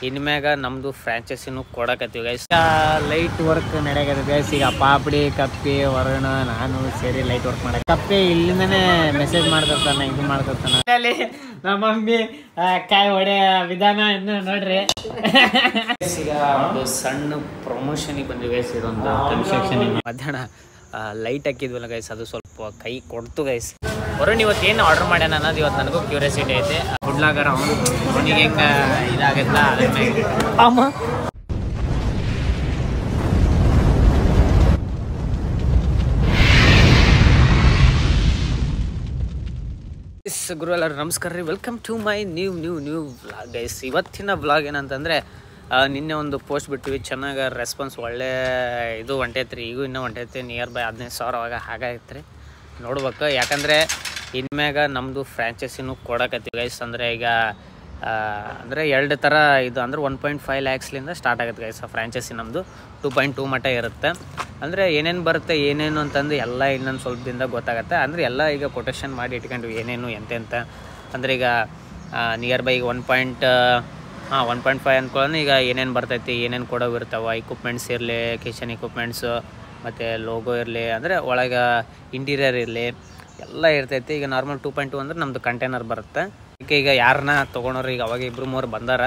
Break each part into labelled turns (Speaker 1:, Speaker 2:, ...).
Speaker 1: ಇನ್ಮ್ಯಾಗ ನಮ್ಮದು ಫ್ರಾಂಚೈಸಿನೂ ಕೊಡಕತ್ತೀವಿ ಗೈಸ್. ಲೈಟ್ ವರ್ಕ್ ನಡೆಯಕತ್ತೆ ಗೈಸ್. ಈಗ ಪಾಪಡಿ ಕಪ್ಪಿ ವರುಣ ನಾನು ಸೇರಿ ಲೈಟ್ ವರ್ಕ್ ಮಾಡಕ್ಕೆ. ಕಪ್ಪಿ ಇಲ್ಲಿಂದನೇ ಮೆಸೇಜ್ ಮಾಡ್ತಿರ್ತಾನೆ, ಇದು ಮಾಡ್ತಿರ್ತಾನೆ. ಅಲ್ಲಿ ನಮ್ಮ ಮಮ್ಮಿ ಕಾಯಿ ಹೊಡೆ ವಿಧಾನ ಇನ್ನು ನೋಡ್ರಿ. ಈಗ ಒಂದು ಸಣ್ಣ ಪ್ರಮೋಷನಿಗೆ ಬಂದ್ವಿ ಗೈಸ್. ಇದೊಂದು ಕನ್ಸ್ಟ್ರಕ್ಷನ್ ಮಧ್ಯಾಹ್ನ ಲೈಟ್ ಹಾಕಿದ್ವಲ್ಲ ಗೈಸ್, ಅದು ಸ್ವಲ್ಪ ಕೈ ಕೊಡ್ತು ಗೈಸ್. ವರುಣ್ ಇವತ್ತು ಏನು ಆರ್ಡರ್ ಮಾಡ್ಯಾನ ಅನ್ನೋದು ಇವತ್ತು ನನಗೂ ಕ್ಯೂರಿಯಾಸಿಟಿ ಐತೆ. ಹುಡ್ಲಾಗರ ಅವನಿಗೆ ಹೆಂಗೆ ಇದಾಗತ್ತ ಅದನ್ನ ಅಮ್ಮ ಗುರು ಎಲ್ಲರೂ ನಮಸ್ಕಾರ ರೀ. Welcome to my new vlog guys. ಇವತ್ತಿನ ವ್ಲಾಗ್ ಏನಂತಂದರೆ, ನಿನ್ನೆ ಒಂದು ಪೋಸ್ಟ್ ಬಿಟ್ಟಿವಿ, ಚೆನ್ನಾಗಿ ರೆಸ್ಪಾನ್ಸ್ ಒಳ್ಳೆ ಇದು ಹೊಂಟೈತ್ರಿ. ಈಗೂ ಇನ್ನೂ ಹೊಂಟೈತಿ, ನಿಯರ್ ಬೈ 15,000 ಹಾಗಾಯ್ತು ರೀ. ನೋಡ್ಬೇಕು, ಯಾಕಂದರೆ ಇನ್ಮ್ಯಾಗ ನಮ್ಮದು ಫ್ರಾಂಚೈಸಿನೂ ಕೊಡಕತ್ತೀವಿ ಗೈಸ್. ಅಂದರೆ ಈಗ ಅಂದರೆ 2 ಥರ ಇದು ಅಂದರೆ 1.5 lakhsಲಿಂದ ಸ್ಟಾರ್ಟ್ ಆಗುತ್ತೆ ಗೈಸ್. ಫ್ರಾಂಚೈಸಿ ನಮ್ಮದು 2.2 ಮಟ್ಟ ಇರುತ್ತೆ. ಅಂದರೆ ಏನೇನು ಬರುತ್ತೆ ಏನೇನು ಅಂತಂದು ಎಲ್ಲ ಇನ್ನೊಂದು ಸ್ವಲ್ಪ ದಿನದಾಗ ಗೊತ್ತಾಗುತ್ತೆ. ಅಂದರೆ ಎಲ್ಲ ಈಗ ಕೊಟೇಶನ್ ಮಾಡಿ ಇಟ್ಕೊಂಡ್ವಿ ಏನೇನು ಎಂತೆಂತ. ಅಂದರೆ ಈಗ ನಿಯರ್ ಬೈ ಈಗ 1.5 ಅಂದ್ಕೊಳ್ಳೋಣ. ಈಗ ಏನೇನು ಬರ್ತೈತಿ, ಏನೇನು ಕೊಡೋವು ಇರ್ತಾವೆ, ಇಕ್ವಿಪ್ಮೆಂಟ್ಸ್ ಇರಲಿ, ಕಿಚನ್ ಇಕ್ವಿಪ್ಮೆಂಟ್ಸು ಮತ್ತು ಲೋಗೋ ಇರಲಿ, ಅಂದರೆ ಒಳಗೆ ಇಂಟೀರಿಯರ್ ಇರಲಿ, ಎಲ್ಲ ಇರ್ತೈತಿ. ಈಗ ನಾರ್ಮಲ್ 2.2 ಅಂದ್ರೆ ನಮ್ಮದು ಕಂಟೈನರ್ ಬರುತ್ತೆ. ಈಗ ಯಾರನ್ನ ತೊಗೊಳೋರು ಈಗ ಅವಾಗ 2-3 ಬಂದಾರ.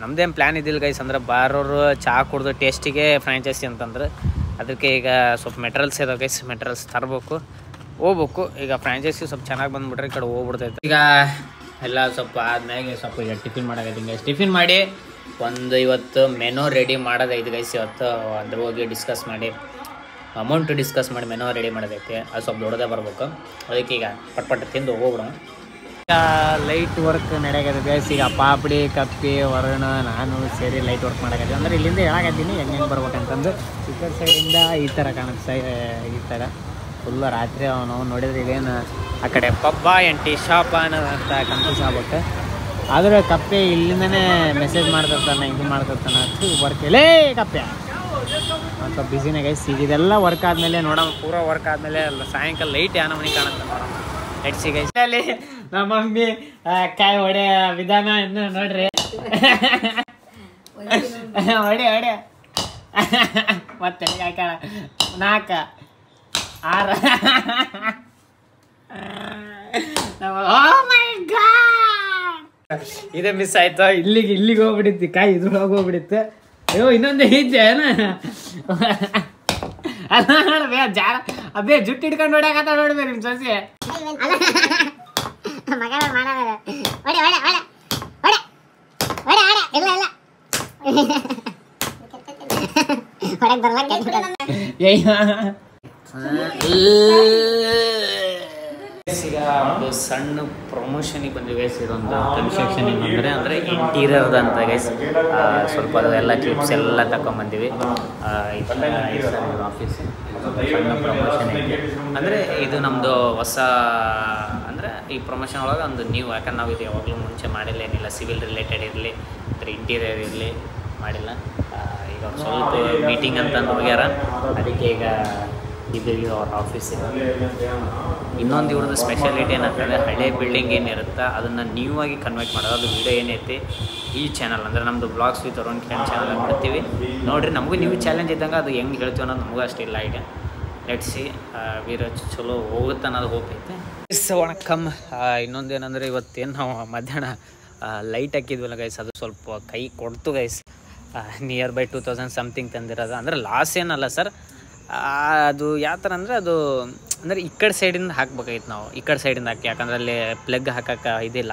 Speaker 1: ನಮ್ಮದೇನು ಪ್ಲ್ಯಾನ್ ಇದ್ದಿಲ್ಲ ಗೈಸ್. ಅಂದ್ರೆ ಬಾರೋರು ಚಹಾ ಕುಡ್ದು ಟೇಸ್ಟಿಗೆ ಫ್ರಾಂಚೈಸಿ ಅಂತಂದ್ರೆ ಅದಕ್ಕೆ ಈಗ ಸ್ವಲ್ಪ ಮೆಟೀರಿಯಲ್ಸ್ ಇದಾವೆ ಗೈಸ್. ಮೆಟೀರಿಯಲ್ಸ್ ತರಬೇಕು, ಹೋಗ್ಬೇಕು. ಈಗ ಫ್ರಾಂಚೈಸಿ ಸ್ವಲ್ಪ ಚೆನ್ನಾಗಿ ಬಂದುಬಿಟ್ರೆ ಈ ಕಡೆ ಹೋಗ್ಬಿಡ್ತೈತೆ. ಈಗ ಎಲ್ಲ ಸ್ವಲ್ಪ ಆದ್ಮೇಲೆ ಸ್ವಲ್ಪ ಈಗ ಟಿಫಿನ್ ಮಾಡೋದೈತಿ ಗೈಸ್. ಟಿಫಿನ್ ಮಾಡಿ ಒಂದು ಇವತ್ತು ಮೆನು ರೆಡಿ ಮಾಡೋದೈತಿ ಗೈಸ್. ಇವತ್ತು ಅದ್ರ ಹೋಗಿ ಡಿಸ್ಕಸ್ ಮಾಡಿ ಅಮೌಂಟ್ ಡಿಸ್ಕಸ್ ಮಾಡಿ ಮೆನು ರೆಡಿ ಮಾಡೋದೈತಿ. ಅದು ಸ್ವಲ್ಪ ದೊಡ್ಡದೇ ಬರ್ಬೇಕು. ಅದಕ್ಕೆ ಈಗ ಪಟ್ ತಿಂದು ಹೋಗ್ಬಿಡೋಣ. ಈಗ ಲೈಟ್ ವರ್ಕ್ ನಡೆಯಕತ್ತೆ ಗೈಸ್. ಈಗ ಪಾಪಡಿ ಕಪ್ಪಿ ವರುಣ ನಾನು ಸೇರಿ ಲೈಟ್ ವರ್ಕ್ ಮಾಡಕತ್ತೀವಿ. ಅಂದರೆ ಇಲ್ಲಿಂದ ಹೇಳಕತ್ತೀನಿ ಹೆಂಗೆ ಬರ್ಬೇಕಂತಂದು. ಈ ಕಡೆ ಸೈಡಿಂದ ಈ ಥರ ಕಾಣುತ್ತೆ, ಈ ಥರ ಫುಲ್ಲು ರಾತ್ರಿ ಅವನು ನೋಡಿದ್ರೆ ಇದೇನು ಆ ಕಡೆ ಪಬ್ಬ ಎಂಟಿ ಶಾಪ ಅನ್ನೋದಂತ ಕನ್ಫ್ಯೂಸ್ ಆಗ್ಬಿಟ್ಟು. ಆದ್ರೆ ಕಪ್ಪೆ ಇಲ್ಲಿಂದನೇ ಮೆಸೇಜ್ ಮಾಡ್ತಿರ್ತಾನೆ, ಇದು ಮಾಡ್ತಿರ್ತಾನೆ. ಅದು ವರ್ಕ್ ಇಲ್ಲೇ ಕಪ್ಪೆ ಅಂತ ಬಿಸಿನೇ ಗೈಸ್. ಈಗ ಇದೆಲ್ಲ ವರ್ಕ್ ಆದಮೇಲೆ ನೋಡೋಣ, ಪೂರ ವರ್ಕ್ ಆದಮೇಲೆ ಸಾಯಂಕಾಲ ಲೈಟ್ ಯಾವ ಮನೆ ಕಾಣುತ್ತೆ ನೋಡೋಣ. Let's guys. ಅಲ್ಲಿ ನಮ್ಮ ಮಮ್ಮಿ ಕಾಯಿ ಹೊಡೆ ವಿಧಾನ ಇನ್ನು ನೋಡ್ರಿ. ಹೊಡೆ ಮತ್ತೆ ಕಾಯ್ಕಾಳ 4 6 ಇದೇ ಮಿಸ್ ಆಯ್ತು. ಇಲ್ಲಿಗೆ ಹೋಗ್ಬಿಡಿತ್ತು ಕಾಯಿ, ಇದ್ರೊಳಗೆ ಹೋಗ್ಬಿಡಿತ್ತು. ಅಯ್ಯೋ ಇನ್ನೊಂದೇ ಇದ್ದೆ ಅದ ನೋಡ್ಬೇ ಜಾರ ಅದೇ ಜುಟ್ಟು ಹಿಡ್ಕೊಂಡು ಹೊಡ್ಯಾಕತ್ತ ನೋಡ್ಬೇ ನಿಮ್ಮ ಸೊಸೆ. ಈಗ ಒಂದು ಸಣ್ಣ ಪ್ರಮೋಷನಿಗೆ ಬಂದ್ವಿ ಗೈಸ್. ಇದೊಂದು ಕನ್ಸ್ಟ್ರಕ್ಷನ್ ಅಂದರೆ ಇಂಟೀರಿಯರ್ ಅಂತ ಗೈಸ್. ಸ್ವಲ್ಪ ಅದೆಲ್ಲ ಕ್ಲಿಪ್ಸ್ ಎಲ್ಲ ತಗೊಂಡ್ಬಂದಿವಿ. ಆಫೀಸ್ ಸಣ್ಣ ಪ್ರಮೋಷನ್ ಐತಿ. ಅಂದರೆ ಇದು ನಮ್ಮದು ಹೊಸ, ಅಂದರೆ ಈ ಪ್ರಮೋಷನ್ ಒಳಗೆ ಒಂದು ನ್ಯೂ. ಯಾಕಂದ್ರೆ ನಾವು ಇದು ಯಾವಾಗಲೂ ಮುಂಚೆ ಮಾಡಿಲ್ಲ, ಏನಿಲ್ಲ. ಸಿವಿಲ್ ರಿಲೇಟೆಡ್ ಇರಲಿ ಅಂದರೆ ಇಂಟೀರಿಯರ್ ಇರಲಿ ಮಾಡಿಲ್ಲ. ಈಗ ಒಂದು ಸ್ವಲ್ಪ ಮೀಟಿಂಗ್ ಅಂತಂದು ಹೋಗ್ಯಾರ. ಅದಕ್ಕೆ ಈಗ ಇದು ಅವ್ರ ಆಫೀಸ್. ಇನ್ನೊಂದು ಇವ್ರದ್ದು ಸ್ಪೆಷಾಲಿಟಿ ಏನಂತಂದರೆ ಹಳೆ ಬಿಲ್ಡಿಂಗ್ ಏನಿರುತ್ತೆ ಅದನ್ನು ನ್ಯೂ ಆಗಿ ಕನ್ವರ್ಟ್ ಮಾಡೋದು. ಅದು ವಿಡಿಯೋ ಏನೈತಿ ಈ ಚಾನಲ್ ಅಂದರೆ ನಮ್ಮದು blogs with Arun Kiran channel ಬಿಡ್ತೀವಿ ನೋಡಿರಿ. ನಮಗೂ ನೀವು ಚಾಲೆಂಜ್ ಇದ್ದಂಗೆ ಅದು ಹೆಂಗೆ ಹೇಳ್ತೀವಿ ಅನ್ನೋದು ನಮಗೂ ಅಷ್ಟಿಲ್ಲ ಐಡಿಯಾ. Let's see. ವೀರ ಚಲೋ ಹೋಗುತ್ತೆ ಅನ್ನೋದು ಹೋಪ್ ಐತೆ. ವಣಕಮ್. ಇನ್ನೊಂದು ಏನಂದರೆ ಇವತ್ತೇನು ನಾವು ಮಧ್ಯಾಹ್ನ ಲೈಟ್ ಹಾಕಿದ್ವಲ್ಲ ಗೈಸ್, ಅದು ಸ್ವಲ್ಪ ಕೈ ಕೊಡ್ತು ಗೈಸ್. ನಿಯರ್ ಬೈ 2000 ಸಮಥಿಂಗ್ ತಂದಿರೋದು. ಅಂದರೆ ಲಾಸ್ ಏನಲ್ಲ ಸರ್. ಅದು ಯಾವ ಥರ ಅಂದರೆ ಅದು ಅಂದರೆ ಈ ಕಡೆ ಸೈಡಿಂದ ಹಾಕ್ಬೇಕಾಗಿತ್ತು ನಾವು. ಈ ಕಡೆ ಸೈಡಿಂದ ಹಾಕಿ, ಯಾಕಂದ್ರೆ ಅಲ್ಲಿ ಪ್ಲಗ್ ಹಾಕೋಕೆ ಇದಿಲ್ಲ.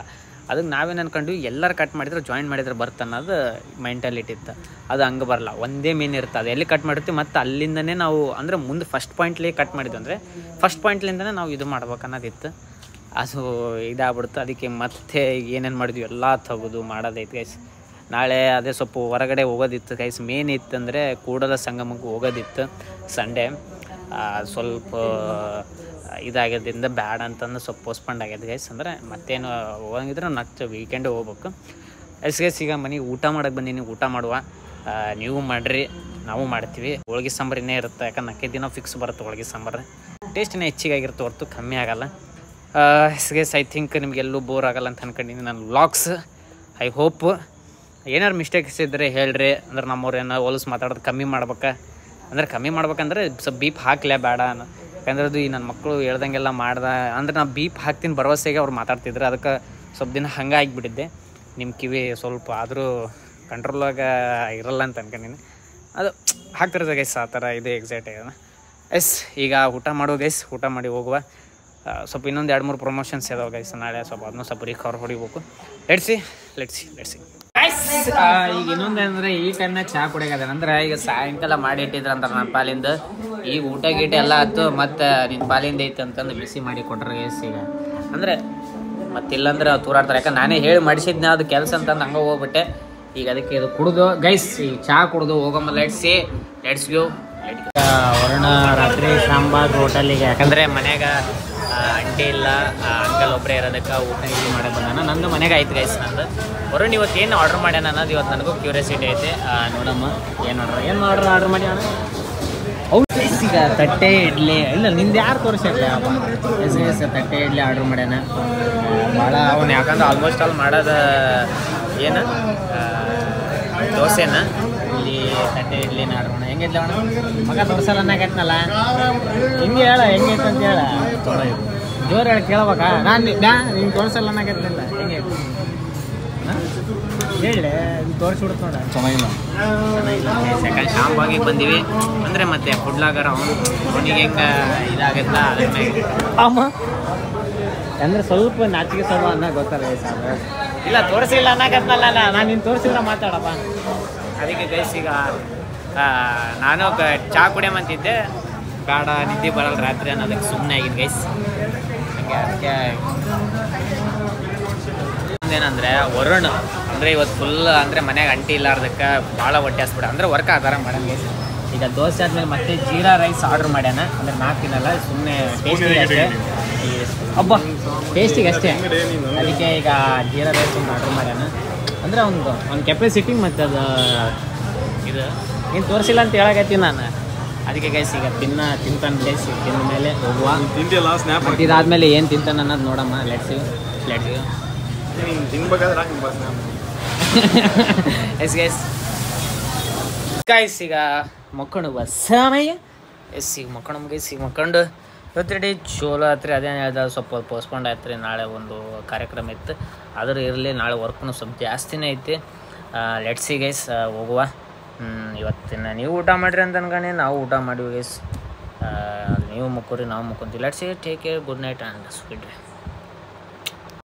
Speaker 1: ಅದಕ್ಕೆ ನಾವೇನು ಅಂದ್ಕೊಂಡ್ವಿ, ಎಲ್ಲರೂ ಕಟ್ ಮಾಡಿದ್ರೆ ಜಾಯಿನ್ ಮಾಡಿದ್ರೆ ಬರುತ್ತೆ ಅನ್ನೋದು ಮೆಂಟಾಲಿಟಿ ಇತ್ತು. ಅದು ಹಂಗೆ ಬರಲ್ಲ, ಒಂದೇ ಮೀನು ಇರುತ್ತೆ. ಅದು ಎಲ್ಲಿ ಕಟ್ ಮಾಡಿರ್ತೀವಿ ಮತ್ತು ಅಲ್ಲಿಂದನೇ ನಾವು ಅಂದರೆ ಮುಂದೆ ಫಸ್ಟ್ ಪಾಯಿಂಟ್ಲಿ ಕಟ್ ಮಾಡಿದ್ವಿ ಅಂದರೆ ಫಸ್ಟ್ ಪಾಯಿಂಟ್ಲಿಂದನೇ ನಾವು ಇದು ಮಾಡ್ಬೇಕು ಅನ್ನೋದಿತ್ತು. ಅದು ಇದಾಗ್ಬಿಡ್ತು. ಅದಕ್ಕೆ ಮತ್ತೆ ಏನೇನು ಮಾಡಿದ್ವಿ ಎಲ್ಲ ತೆಗೆದು ಮಾಡೋದೈತೆ ಗೈಸ್. ನಾಳೆ ಅದೇ ಸ್ವಲ್ಪ ಹೊರಗಡೆ ಹೋಗೋದಿತ್ತು ಗೈಸ್. ಮೇನ್ ಇತ್ತಂದರೆ ಕೂಡಲ ಸಂಗಮಕ್ಕೆ ಹೋಗೋದಿತ್ತು ಸಂಡೇ. ಸ್ವಲ್ಪ ಇದಾಗೋದ್ರಿಂದ ಬ್ಯಾಡ ಅಂತಂದು ಸ್ವಲ್ಪ ಪೋಸ್ಟ್ಪಂಡ್ ಆಗ್ಯದ ಗೈಸ್. ಅಂದರೆ ಮತ್ತೇನು ಹೋಗಂಗಿದ್ರೆ ನೆಕ್ಸ್ಟ್ ವೀಕೆಂಡ್ ಹೋಗ್ಬೇಕು ಗೈಸ್. ಈಗ ಮನೆಗೆ ಊಟ ಮಾಡೋಕ್ಕೆ ಬಂದೀನಿ. ಊಟ ಮಾಡುವ, ನೀವು ಮಾಡಿರಿ, ನಾವು ಮಾಡ್ತೀವಿ. ಹೋಳಿಗೆ ಸಾಂಬಾರಿನೇ ಇರುತ್ತೆ. ಯಾಕಂದ್ರೆ 4 ದಿನ ಫಿಕ್ಸ್ ಬರುತ್ತೆ ಹೋಳಿಗೆ ಸಾಂಬಾರು. ಟೇಸ್ಟಿನೇ ಹೆಚ್ಚಿಗಾಗಿರುತ್ತೆ ಹೊರತು ಕಮ್ಮಿ ಆಗೋಲ್ಲ ಗೈಸ್. ಐ ಥಿಂಕ್ ನಿಮಗೆಲ್ಲೂ ಬೋರ್ ಆಗೋಲ್ಲ ಅಂತ ಅಂದ್ಕೊಂಡಿದ್ದೀನಿ ನಾನು ವ್ಲಾಗ್ಸ್. ಐ ಹೋಪ್ ಏನಾರು ಮಿಸ್ಟೇಕ್ಸ್ ಇದ್ದರೆ ಹೇಳ್ರಿ. ಅಂದ್ರೆ ನಮ್ಮವ್ರು ಏನೋ ಹೊಲಸು ಮಾತಾಡೋದು ಕಮ್ಮಿ ಮಾಡ್ಬೇಕಂದ್ರೆ ಸ್ವಲ್ಪ ಬೀಪ್ ಹಾಕ್ಲೇ ಬೇಡ. ಯಾಕಂದ್ರೆ ಅದು ಈ ನನ್ನ ಮಕ್ಕಳು ಹೇಳ್ದಂಗೆಲ್ಲ ಅಂದ್ರೆ ನಾನು ಬೀಪ್ ಹಾಕ್ತೀನಿ ಭರವಸೆಗೆ ಅವ್ರು ಮಾತಾಡ್ತಿದ್ರು. ಅದಕ್ಕೆ ಸ್ವಲ್ಪ ದಿನ ಹಂಗೆ ಆಗಿಬಿಟ್ಟಿದ್ದೆ. ನಿಮ್ಮ ಕಿವಿ ಸ್ವಲ್ಪ ಆದರೂ ಕಂಟ್ರೋಲಾಗ ಇರಲ್ಲ ಅಂತ ಅನ್ಕೊಂಡಿನಿ. ಅದು ಹಾಕ್ತಿರೋದು ಗೈಸ್ ಆ ಥರ ಇದೆ ಎಕ್ಸೈಟ್ ಆಗ್ಯದ. ಈಗ ಊಟ ಮಾಡೋ ಗೈಸ್, ಊಟ ಮಾಡಿ ಹೋಗುವ. ಸ್ವಲ್ಪ ಇನ್ನೊಂದು 2-3 ಪ್ರಮೋಷನ್ಸ್ ಇದಾವೆ ಗೈಸ್ ನಾಳೆ. ಅದನ್ನು ಸ್ವಲ್ಪ ರಿಕವರ್ ಹೊಡಿಬೇಕು. ಲೆಟ್ಸಿ ಈಗ ಇನ್ನೊಂದೇನಂದ್ರೆ ಈ ಟೈಮ್ನಾಗ ಚಹಾ ಕುಡಿಯೋದ ಅಂದ್ರೆ ಈಗ ಸಾಯಂಕಾಲ ಮಾಡಿ ಇಟ್ಟಿದ್ರಂತ ನನ್ನ ಪಾಲಿಂದ. ಈಗ ಊಟ ಗೀಟ ಎಲ್ಲ ಆಯ್ತು, ಮತ್ತು ನಿನ್ನ ಪಾಲಿಂದ ಐತೆ ಅಂತಂದು ಬಿಸಿ ಮಾಡಿ ಕೊಟ್ರೆ ಗೈಸ್. ಈಗ ಅಂದರೆ ಮತ್ತಿಲ್ಲಂದ್ರೆ ತೂರಾಡ್ತಾರೆ. ಯಾಕಂದ್ರೆ ನಾನೇ ಹೇಳಿ ಮಾಡಿಸಿದ್ನ ಅದು ಕೆಲಸ ಅಂತಂದು ಹಂಗೆ ಹೋಗ್ಬಿಟ್ಟೆ. ಈಗ ಅದಕ್ಕೆ ಇದು ಕುಡಿದು ಗೈಸ್, ಈಗ ಚಹಾ ಕುಡಿದು ಹೋಗಮ್ಮ. Let's go. ಹೊರಣ ರಾತ್ರಿ ಸಾಂಬಾರ್ ಹೋಟೆಲಿಗೆ, ಯಾಕಂದರೆ ಮನ್ಯಾಗ ಅಂಟಿ ಇಲ್ಲ, ಅಂಕಲ್ ಒಬ್ಬರೇ ಇರೋದಕ್ಕೆ ಊಟ ಇದು ಮಾಡೋದು ಬಂದಾನ. ನಂದು ಮನೆಗೆ ಆಯ್ತು ಗೈಸ್. ನಂದು ವರುಣ್ ಇವತ್ತು ಏನು ಆರ್ಡ್ರ್ ಮಾಡ್ಯಾನ ಅನ್ನೋದು ಇವತ್ತು ನನಗೂ ಕ್ಯೂರಿಯಾಸಿಟಿ ಐತೆ. ನೋಡಮ್ಮ ಏನು ಆರ್ಡ್ರ್ ಮಾಡಿ ಅಣ್ಣ. ಹೌದು ಗೈಸ್, ಈಗ ತಟ್ಟೆ ಇಡ್ಲಿ ಇಲ್ಲ ನಿಂದು ಯಾರು ತೋರಿಸಿರ್ಲಿ ಎಸ್ ತಟ್ಟೆ ಇಡ್ಲಿ ಆರ್ಡ್ರ್ ಮಾಡ್ಯಾನ. ಭಾಳ ಅವನು ಯಾಕಂದ್ರೆ ಆಲ್ಮೋಸ್ಟ್ ಆಲ್ ಮಾಡೋದು ಏನು ದೋಸೆನ ಇಲ್ಲಿ ತಟ್ಟೆ ಇಡ್ಲಿನ ಆರ್ಡ್ರ್ ಮಾಡ. ಹೆಂಗಿದ್ಲ ಅಣ್ಣ ಮಗ ತೋರಿಸಲ್ಲ ಅನ್ನಕೈತ್ನಲ್ಲ, ಹಿಂಗೆ ಹೇಳ ಹೆಂಗೈತೆ ಅಂತ ಹೇಳ. ಜೋರು ಹೇಳಿ ಕೇಳ್ಬೇಕಾ? ನೀನು ತೋರಿಸಲ್ಲ ಅನ್ನಕೈತಿಲ್ಲ, ಹೆಂಗೆ ಹೇಳಿ ತೋರಿಸ್ಬಿಡುತ್ತೆ ನೋಡ. ಚೆನ್ನಾಗಿಲ್ಲ. ಸೆಕೆಂಡ್ ಶಾಂಪಾಗಿ ಬಂದೀವಿ ಅಂದರೆ ಮತ್ತೆ ಫುಡ್ಲಾಗರ ಅವನಿಗೆ ಹೆಂಗೆ ಇದಾಗತ್ತ ಅದಕ್ಕೆ ಅಮ್ಮ ಅಂದರೆ ಸ್ವಲ್ಪ ನಾಚಿಕೆ ಸ್ವಲ್ಪ ಅನ್ನೋ ಗೊತ್ತಲ್ಲ ಸಾಕು. ಇಲ್ಲ ತೋರಿಸಿಲ್ಲ ಅನ್ನಕತ್ನಲ್ಲ, ನಾನು ನೀನು ತೋರಿಸಿಲ್ಲ ಮಾತಾಡಪ್ಪ. ಅದಕ್ಕೆ ಗೈಸ್ ಈಗ ನಾನು ಚಹಾ ಕುಡಿಯಂತಿದ್ದೆ, ಬೇಡ ನಿದ್ದೆ ಬರಲ್ಲ ರಾತ್ರಿ ಅನ್ನೋದಕ್ಕೆ ಸುಮ್ಮನೆ ಆಗಿದ್ದು ಗೈಸ್. ಅದಕ್ಕೆ ಏನಂದರೆ ವರುಣ್ ಅಂದರೆ ಇವತ್ತು ಫುಲ್ ಅಂದರೆ ಮನ್ಯಾಗ ಅಂಟಿ ಇಲ್ಲಾರ್ದಕ್ಕೆ ಭಾಳ ಹೊಟ್ಟೆ ಹಸ್ಬಿಡ ಅಂದರೆ ವರ್ಕ್ ಆಧಾರ ಮಾಡೋಣ ಗೈಸ್. ಈಗ ದೋಸೆ ಆದಮೇಲೆ ಮತ್ತೆ ಜೀರಾ ರೈಸ್ ಆರ್ಡ್ರ್ ಮಾಡ್ಯಾನ. ಅಂದರೆ 4 ದಿನಲ್ಲ, ಸುಮ್ಮನೆ ಟೇಸ್ಟಿಗೆ ಅಷ್ಟೇ, ಟೇಸ್ಟಿಗೆ ಅಷ್ಟೇ. ಅದಕ್ಕೆ ಈಗ ಜೀರಾ ರೈಸ್ ಒಂದು ಆರ್ಡ್ರ್ ಮಾಡ್ಯಾನ. ಅಂದರೆ ಒಂದು ಕೆಪಾಸಿಟಿ ಮತ್ತು ಅದು ಇದು ನೀನು ತೋರಿಸಿಲ್ಲ ಅಂತ ಹೇಳಕತ್ತೀನಿ ನಾನು. ಅದಕ್ಕೆ ಗೈಸ್ ಈಗ ತಿಂತಾನೆ ಗೈಸ್. ತಿಂದ ಮೇಲೆ ಹೋಗುವ. ಇದಾದ್ಮೇಲೆ ಏನು ತಿಂತಾನೆ ಅನ್ನೋದು ನೋಡಮ್ಮ. ಲೆಟ್ಸ್ ಎಸ್ ಗೈಸ್ ಈಗ ಮಕ್ಕಳು ಸಮಯ. ಈಗ ಮಕ್ಕಳು ಗೈಸ್, ಈಗ ಮಕ್ಕಂಡು ಇವತ್ತು ಚೋಲೋ ಆತ್ರಿ. ಅದೇನು ಹೇಳ್ದ ಸ್ವಲ್ಪ ಪೋಸ್ಟ್ಪೋಂಡ್ ಆಯ್ತು ರೀ. ನಾಳೆ ಒಂದು ಕಾರ್ಯಕ್ರಮ ಇತ್ತು, ಆದರೂ ಇರಲಿ. ನಾಳೆ ವರ್ಕ್ನು ಸ್ವಲ್ಪ ಜಾಸ್ತಿನೇ ಐತಿ. ಲೆಟ್ಸಿ ಗೈಸ್ ಹೋಗುವ. ಇವತ್ತಿನ ನೀವು ಊಟ ಮಾಡಿರಿ ಅಂತ ಅನ್ಕೊಂಡೆ, ನಾವು ಊಟ ಮಾಡಿವಿ ಗೈಸ್. ನೀವು ಮುಕ್ಕೋರಿ, ನಾವು ಮುಕ್ಕೊಂತೀವಿ. Let's take care, good night and sweet.